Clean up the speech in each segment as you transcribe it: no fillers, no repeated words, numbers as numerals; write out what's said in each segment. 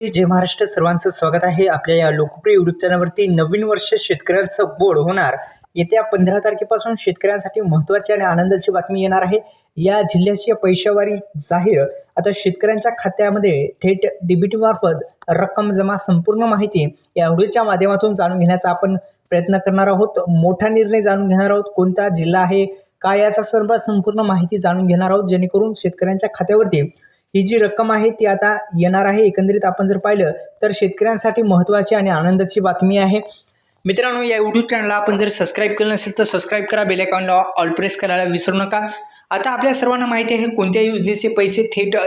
जय महाराष्ट्र, सर्वांचं स्वागत आहे आपल्या या लोकप्रिय यूट्यूब चॅनलवरती। नवीन वर्ष शेतकऱ्यांचं गोड होणार। येत्या 15 तारखेपासून शेतकऱ्यांसाठी महत्त्वाची आणि आनंदाची बातमी येणार आहे। या जिल्ह्याची पैशावारी जाहीर। आता शेतकऱ्यांच्या खात्यामध्ये थेट डीबीटी मार्फत रक्कम जमा, संपूर्ण माहिती या व्हिडिओच्या माध्यमातून जाणून घेण्याचा आपण प्रयत्न करणार आहोत। मोठा निर्णय जाणून घेणार आहोत, कोणता जिल्हा आहे, काय याचा सर्व संपूर्ण माहिती जाणून घेणार आहोत, जेणेकरून शेतकऱ्यांच्या खात्यावरती ही जी रक्कम आहे ती आता येणार आहे। एकंदरीत आपण जर पाहिलं तर शेतकऱ्यांसाठी महत्त्वाची आणि आनंदाची बातमी आहे। मित्रांनो, या यूट्यूब चॅनलला आपण जर सबस्क्राईब केलं नसेल तर सबस्क्राईब करा, बेल आयकॉनला ऑल प्रेस करायला विसरू नका। आता आपल्या सर्वांना माहिती आहे कोणत्या योजनेचे पैसे थेट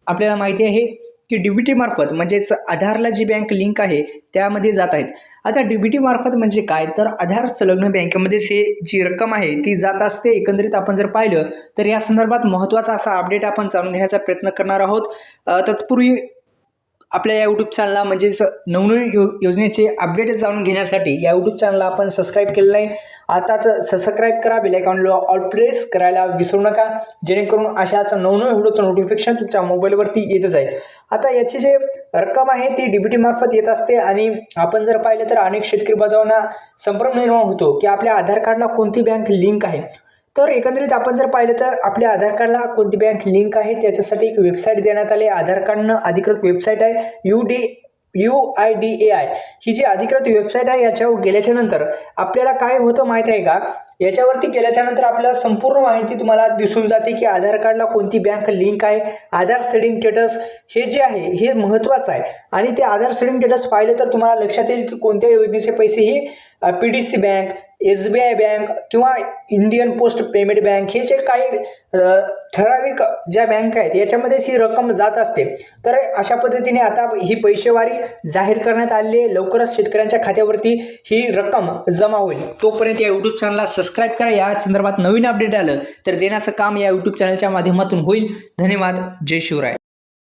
आपल्याला माहिती आहे की डीबीटी मार्फत, म्हणजेच आधारला जी बँक लिंक आहे त्यामध्ये जात आहेत। आता डीबीटी मार्फत म्हणजे काय, तर आधार संलग्न बँकेमध्ये जी रक्कम आहे ती जात असते। एकंदरीत आपण जर पाहिलं तर या संदर्भात महत्त्वाचा असा अपडेट आपण जाणून घेण्याचा प्रयत्न करणार आहोत। तत्पूर्वी आपल्या या यूट्यूब चॅनलला म्हणजेच नवनवीन योजनेचे अपडेट जाणून घेण्यासाठी या यूट्यूब चॅनलला आपण सबस्क्राईब केलेलं आहे, आताच सबस्क्राईब करा, बेल आयकॉनला ऑल प्रेस करायला विसरू नका, जेणेकरून अशाच नवनवीन व्हिडिओचं नोटिफिकेशन तुमच्या मोबाईलवरती येत जाईल। आता याची जे रक्कम आहे ती डीबीटी मार्फत येत असते आणि आपण जर पाहिलं तर अनेक शेतकरी बांधवांना संभ्रम निर्माण होतो की आपल्या आधार कार्डला कोणती बँक लिंक आहे। तर एकंदरीत आपण जर पाहिलं तर आपल्या आधार कार्डला कोणती बँक लिंक आहे त्याच्यासाठी एक वेबसाईट देण्यात आली। आधार कार्डनं अधिकृत वेबसाईट आहे UIDAI, ही जी अधिकृत वेबसाईट आहे याच्यावर गेल्याच्या नंतर आपल्याला काय होतं माहित आहे का, याच्यावरती गेल्याच्या नंतर आपल्याला संपूर्ण माहिती तुम्हाला दिसून जाते की आधार कार्डला कोणती बँक लिंक आहे। आधार सेटिंग स्टेटस हे जे आहे हे महत्त्वाचं आहे आणि ते आधार सेटिंग स्टेटस पाहिलं तर तुम्हाला लक्षात येईल की कोणत्या योजनेचे पैसे हे PDC बँक, SBI बँक किंवा इंडियन पोस्ट पेमेंट बँक हे जे काही ठराविक ज्या बँक आहेत याच्यामध्येच ही रक्कम जात असते। तर अशा पद्धतीने आता ही पैसेवारी जाहीर करण्यात आली आहे। लवकरच शेतकऱ्यांच्या खात्यावरती ही रक्कम जमा होईल। तोपर्यंत या यूट्यूब चॅनलला सबस्क्राईब करा। या संदर्भात नवीन अपडेट आलं तर देण्याचं काम या यूट्यूब चॅनलच्या माध्यमातून होईल। धन्यवाद, जय शिवराय।